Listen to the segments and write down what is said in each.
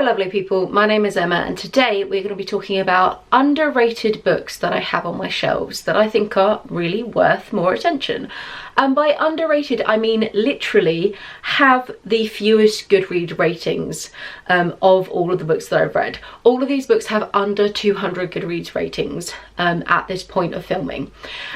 Hello lovely people, my name is Emma and today we're going to be talking about underrated books that I have on my shelves that I think are really worth more attention. And by underrated I mean literally have the fewest GoodReads ratings of all of the books that I've read. All of these books have under 200 GoodReads ratings at this point of filming.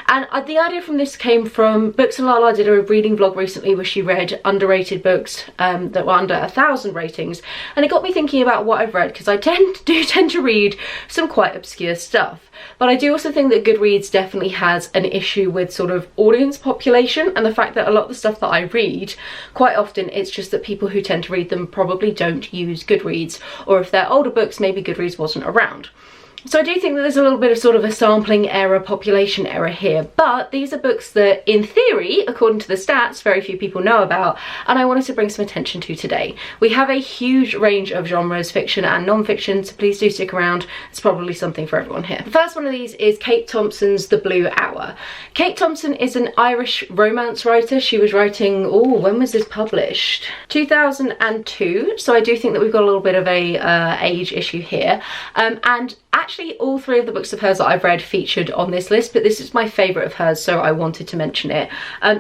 And the idea from this came from Books and Lala did a reading vlog recently where she read underrated books that were under 1,000 ratings, and it got me thinking about what I've read, because I tend to read some quite obscure stuff. But I do also think that GoodReads definitely has an issue with sort of audience population, and the fact that a lot of the stuff that I read, quite often it's just that people who tend to read them probably don't use GoodReads, or if they're older books maybe GoodReads wasn't around. So I do think that there's a little bit of sort of a sampling error, population error here, but these are books that in theory, according to the stats, very few people know about, and I wanted to bring some attention to today. We have a huge range of genres, fiction and non-fiction, so please do stick around. It's probably something for everyone here. The first one of these is Kyte Thompson's The Blue Hour. Kyte Thompson is an Irish romance writer. She was writing, oh, when was this published? 2002, so I do think that we've got a little bit of a age issue here, and actually all three of the books of hers that I've read featured on this list, but this is my favourite of hers, so I wanted to mention it.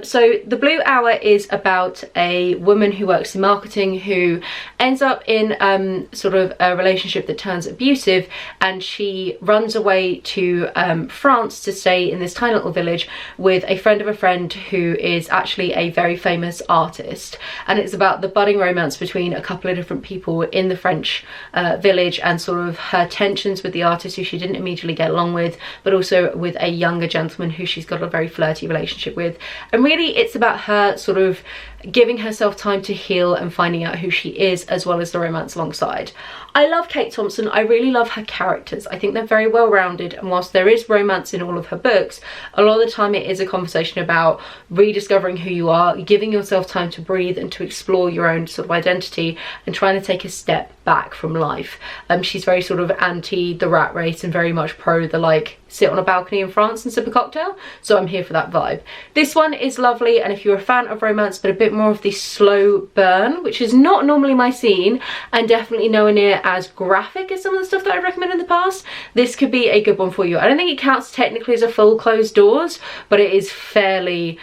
So The Blue Hour is about a woman who works in marketing who ends up in sort of a relationship that turns abusive, and she runs away to France to stay in this tiny little village with a friend of a friend who is actually a very famous artist, and it's about the budding romance between a couple of different people in the French village, and sort of her tensions with the artist who she didn't immediately get along with, but also with a younger gentleman who she's got a very flirty relationship with. And really it's about her sort of giving herself time to heal and finding out who she is, as well as the romance alongside. I love Kyte Thompson. I really love her characters. I think they're very well rounded, and whilst there is romance in all of her books, a lot of the time it is a conversation about rediscovering who you are, giving yourself time to breathe and to explore your own sort of identity, and trying to take a step back from life. She's very sort of anti the rat race and very much pro the like sit on a balcony in France and sip a cocktail, so I'm here for that vibe. This one is lovely, and if you're a fan of romance but a bit more of the slow burn, which is not normally my scene and definitely nowhere near as graphic as some of the stuff that I've recommended in the past, this could be a good one for you. I don't think it counts technically as a full closed doors, but it is fairly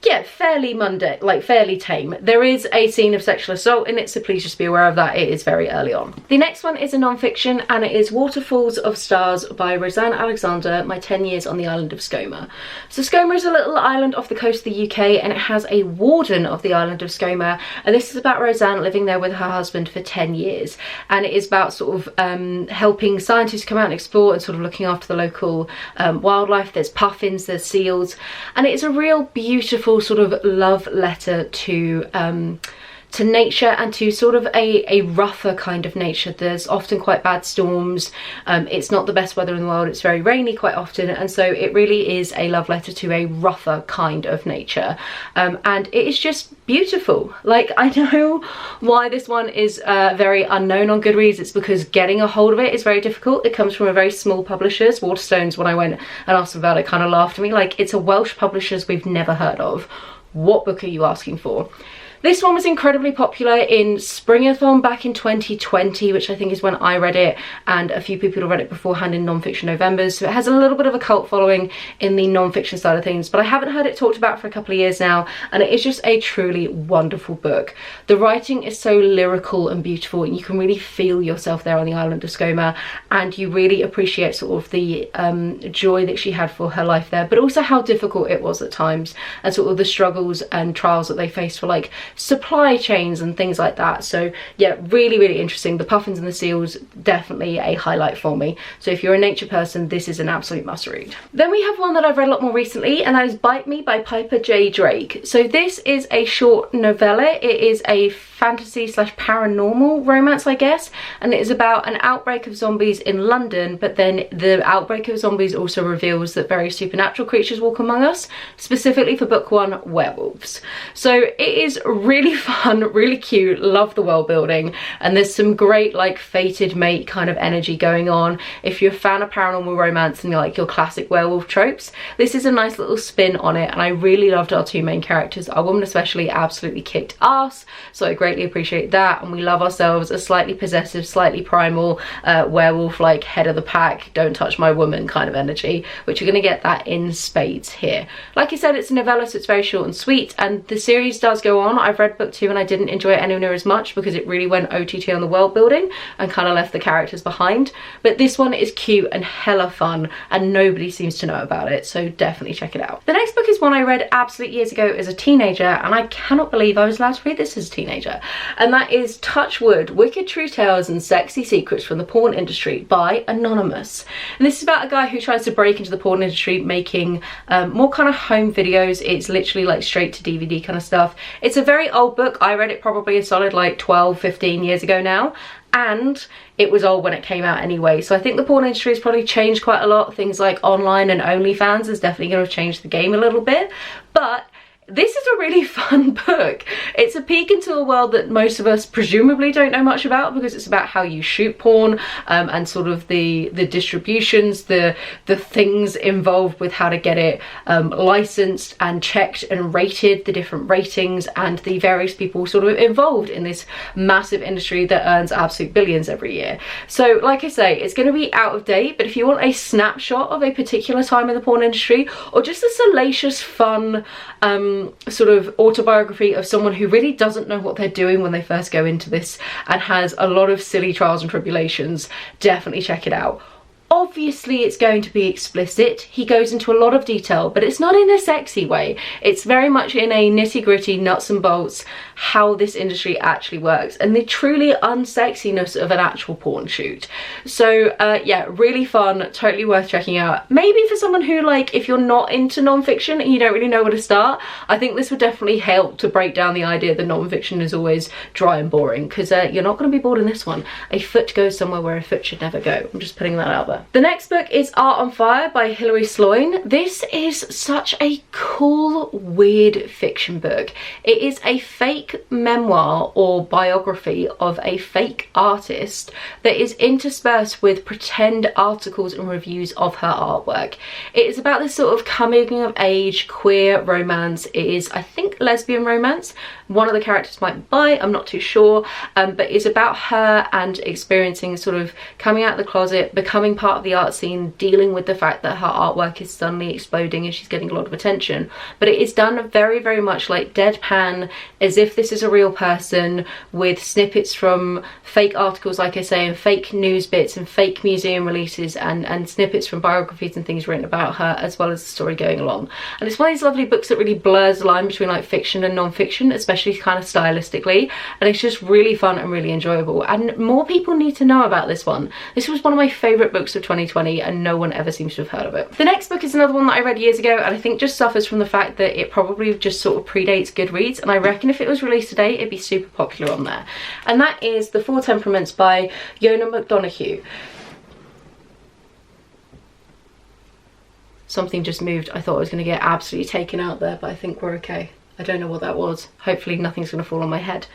yeah, fairly mundane, like fairly tame. There is a scene of sexual assault in it, so please just be aware of that. It is very early on. The next one is a non-fiction, and it is Waterfalls of Stars by Rosanne Alexander, My 10 Years on the Island of Skoma. So Skoma is a little island off the coast of the UK, and it has a warden of the island of Skoma, and this is about Rosanne living there with her husband for 10 years. And it is about sort of helping scientists come out and explore and sort of looking after the local wildlife. There's puffins, there's seals, and it is a real beautiful sort of love letter to nature, and to sort of a rougher kind of nature. There's often quite bad storms, it's not the best weather in the world, it's very rainy quite often, and so it really is a love letter to a rougher kind of nature, and it is just beautiful. Like, I know why this one is very unknown on GoodReads. It's because getting a hold of it is very difficult. It comes from a very small publishers. Waterstones, when I went and asked them about it, kind of laughed at me, like, it's a Welsh publishers we've never heard of. What book are you asking for? This one was incredibly popular in Springathon back in 2020, which I think is when I read it, and a few people have read it beforehand in non-fiction Novembers, so it has a little bit of a cult following in the non-fiction side of things, but I haven't heard it talked about for a couple of years now, and it is just a truly wonderful book. The writing is so lyrical and beautiful, and you can really feel yourself there on the island of Skoma, and you really appreciate sort of the joy that she had for her life there, but also how difficult it was at times, and sort of the struggles and trials that they faced for like supply chains and things like that. So yeah, really interesting. The puffins and the seals, definitely a highlight for me. So if you're a nature person, this is an absolute must read. Then we have one that I've read a lot more recently, and that is Bite Me by Piper J. Drake. So this is a short novella. It is a fantasy slash paranormal romance, I guess, and it is about an outbreak of zombies in London, but then the outbreak of zombies also reveals that very supernatural creatures walk among us, specifically for book one, werewolves. So it is really fun, really cute, love the world building, and there's some great like fated mate kind of energy going on. If you're a fan of paranormal romance and you like your classic werewolf tropes, this is a nice little spin on it, and I really loved our two main characters. Our woman especially absolutely kicked ass, so I greatly appreciate that, and we love ourselves a slightly possessive, slightly primal werewolf, like head of the pack, don't touch my woman kind of energy, which you're going to get that in spades here. Like I said, it's a novella, so it's very short and sweet, and the series does go on. I've read book 2 and I didn't enjoy it anywhere near as much because it really went OTT on the world building and kind of left the characters behind, but this one is cute and hella fun and nobody seems to know about it, so definitely check it out. The next book is one I read absolute years ago as a teenager, and I cannot believe I was allowed to read this as a teenager, and that is Touchwood Wicked True Tales and Sexy Secrets from the Porn Industry by Anonymous. And this is about a guy who tries to break into the porn industry making more kind of home videos. It's literally like straight to DVD kind of stuff. It's a very old book. I read it probably a solid like 12-15 years ago now, and it was old when it came out anyway, so I think the porn industry has probably changed quite a lot. Things like online and OnlyFans is definitely going to change the game a little bit, but this is a really fun book. It's a peek into a world that most of us presumably don't know much about, because it's about how you shoot porn and sort of the distributions, the things involved with how to get it licensed and checked and rated, the different ratings, and the various people sort of involved in this massive industry that earns absolute billions every year. So like I say, it's going to be out of date, but if you want a snapshot of a particular time in the porn industry, or just a salacious, fun sort of autobiography of someone who really doesn't know what they're doing when they first go into this and has a lot of silly trials and tribulations, definitely check it out. Obviously it's going to be explicit. He goes into a lot of detail, but it's not in a sexy way. It's very much in a nitty-gritty, nuts and bolts, how this industry actually works and the truly unsexiness of an actual porn shoot. So yeah, really fun, totally worth checking out. Maybe for someone who, like, if you're not into non-fiction and you don't really know where to start, I think this would definitely help to break down the idea that non-fiction is always dry and boring, because you're not going to be bored in this one. A foot goes somewhere where a foot should never go. I'm just putting that out there. The next book is Art on Fire by Hilary Sloin. This is such a cool, weird fiction book. It is a fake memoir or biography of a fake artist that is interspersed with pretend articles and reviews of her artwork. It is about this sort of coming of age queer romance. It is, I think, lesbian romance. One of the characters might be bi, I'm not too sure, but it's about her and experiencing sort of coming out of the closet, becoming part of the art scene, dealing with the fact that her artwork is suddenly exploding and she's getting a lot of attention. But it is done very, very much like deadpan, as if this is a real person, with snippets from fake articles, like I say, and fake news bits and fake museum releases and snippets from biographies and things written about her, as well as the story going along. And it's one of these lovely books that really blurs the line between like fiction and non-fiction, especially kind of stylistically, and it's just really fun and really enjoyable, and more people need to know about this one. This was one of my favourite books of 2020 and no one ever seems to have heard of it. The next book is another one that I read years ago, and I think just suffers from the fact that it probably just sort of predates GoodReads, and I reckon if it was released today it'd be super popular on there, and that is The Four Temperaments by Yona McDonough. Something just moved. I thought I was going to get absolutely taken out there, but I think we're okay. I don't know what that was. Hopefully nothing's going to fall on my head.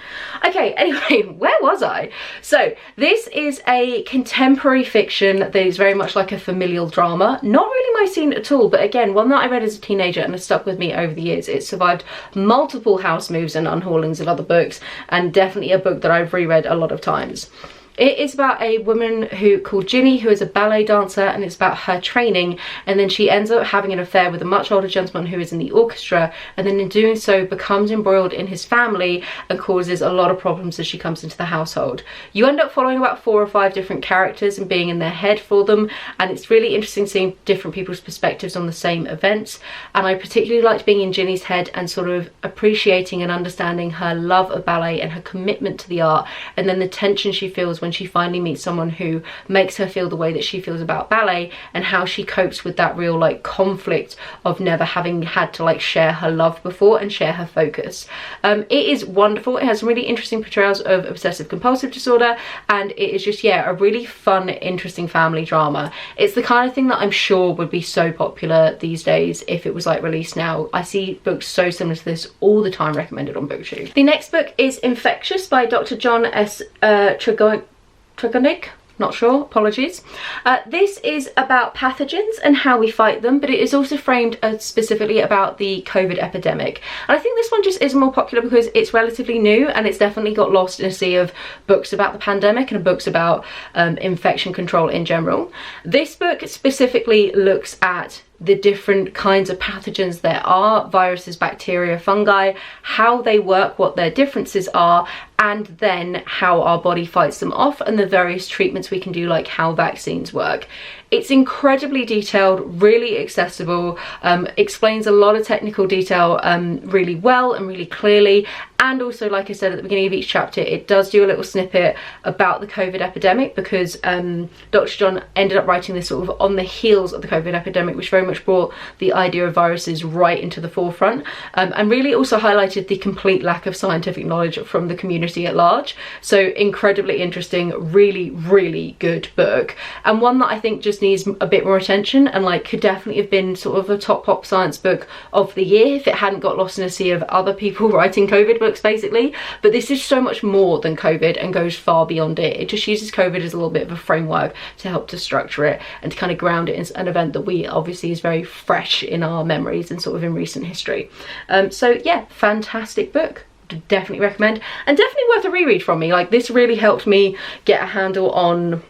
Okay, anyway, where was I? So this is a contemporary fiction that is very much like a familial drama. Not really my scene at all, but again, one that I read as a teenager and has stuck with me over the years. It survived multiple house moves and unhaulings of other books, and definitely a book that I've reread a lot of times. It is about a woman called Ginny, who is a ballet dancer, and it's about her training, and then she ends up having an affair with a much older gentleman who is in the orchestra, and then in doing so becomes embroiled in his family and causes a lot of problems as she comes into the household. You end up following about 4 or 5 different characters and being in their head for them, and it's really interesting seeing different people's perspectives on the same events. And I particularly liked being in Ginny's head and sort of appreciating and understanding her love of ballet and her commitment to the art, and then the tension she feels when when she finally meets someone who makes her feel the way that she feels about ballet, and how she copes with that real like conflict of never having had to like share her love before and share her focus. It is wonderful. It has really interesting portrayals of obsessive compulsive disorder, and it is just, yeah, a really fun, interesting family drama. It's the kind of thing that I'm sure would be so popular these days if it was like released now. I see books so similar to this all the time recommended on BookTube. The next book is Infectious by Dr. John S. Tregoning. Not sure, apologies. This is about pathogens and how we fight them, but it is also framed as specifically about the COVID epidemic. And I think this one just is more popular because it's relatively new, and it's definitely got lost in a sea of books about the pandemic and books about infection control in general. This book specifically looks at the different kinds of pathogens there are, viruses, bacteria, fungi, how they work, what their differences are, and then how our body fights them off, and the various treatments we can do, like how vaccines work. It's incredibly detailed, really accessible, explains a lot of technical detail really well and really clearly, and also, like I said at the beginning of each chapter, it does do a little snippet about the COVID epidemic, because Dr. John ended up writing this sort of on the heels of the COVID epidemic, which very much brought the idea of viruses right into the forefront, and really also highlighted the complete lack of scientific knowledge from the community at large. So incredibly interesting, really, really good book, and one that I think just needs a bit more attention, and like could definitely have been sort of a top pop science book of the year if it hadn't got lost in a sea of other people writing COVID books basically. But this is so much more than COVID and goes far beyond it. It just uses COVID as a little bit of a framework to help to structure it and to kind of ground it in an event that we obviously is very fresh in our memories and sort of in recent history. So yeah, fantastic book. Definitely recommend, and definitely worth a reread from me. Like, this really helped me get a handle on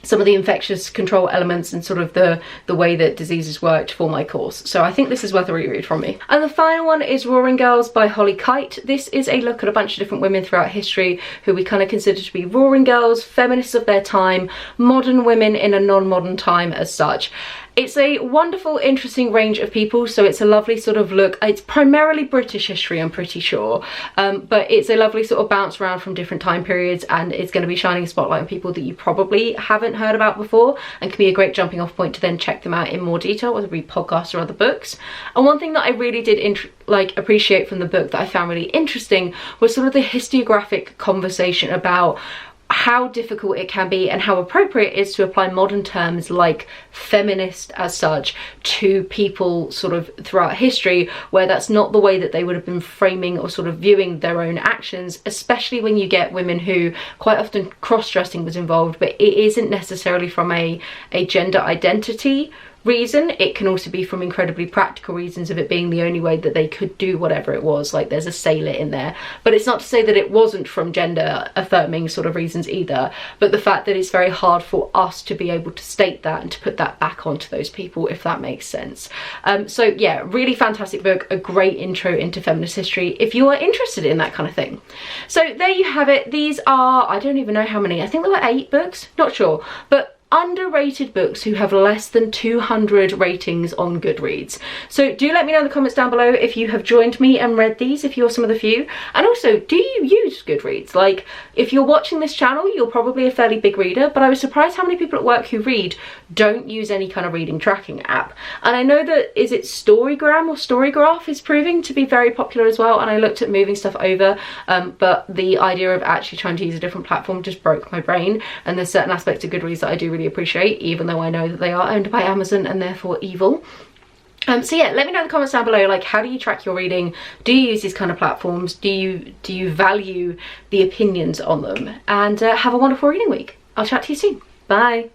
some of the infectious control elements and sort of the way that diseases worked for my course. So I think this is worth a reread from me. And the final one is Roaring Girls by Holly Kyte. This is a look at a bunch of different women throughout history who we kind of consider to be roaring girls, feminists of their time, modern women in a non-modern time as such. It's a wonderful, interesting range of people, so it's a lovely sort of look. It's primarily British history, I'm pretty sure, but it's a lovely sort of bounce around from different time periods, and it's going to be shining a spotlight on people that you probably haven't heard about before, and can be a great jumping off point to then check them out in more detail, whether it be podcasts or other books. And one thing that I really did appreciate from the book that I found really interesting was sort of the historiographic conversation about how difficult it can be and how appropriate it is to apply modern terms like feminist as such to people sort of throughout history, where that's not the way that they would have been framing or sort of viewing their own actions, especially when you get women who quite often cross-dressing was involved, but it isn't necessarily from a gender identity reason. It can also be from incredibly practical reasons of it being the only way that they could do whatever it was. Like, there's a sailor in there, but it's not to say that it wasn't from gender affirming sort of reasons either, but the fact that it's very hard for us to be able to state that and to put that back onto those people, if that makes sense. So yeah, really fantastic book, a great intro into feminist history if you are interested in that kind of thing. So there you have it. These are, I don't even know how many, I think there were 8 books, not sure, but underrated books who have less than 200 ratings on GoodReads. So do let me know in the comments down below if you have joined me and read these, if you're some of the few. And also, do you use GoodReads? Like, if you're watching this channel, you're probably a fairly big reader, but I was surprised how many people at work who read don't use any kind of reading tracking app. And I know that, is it Storygram or Storygraph is proving to be very popular as well, and I looked at moving stuff over, but the idea of actually trying to use a different platform just broke my brain. And there's certain aspects of GoodReads that I do really appreciate, even though I know that they are owned by Amazon and therefore evil. So yeah, let me know in the comments down below, like, how do you track your reading? Do you use these kind of platforms? Do you value the opinions on them? And have a wonderful reading week. I'll chat to you soon. Bye.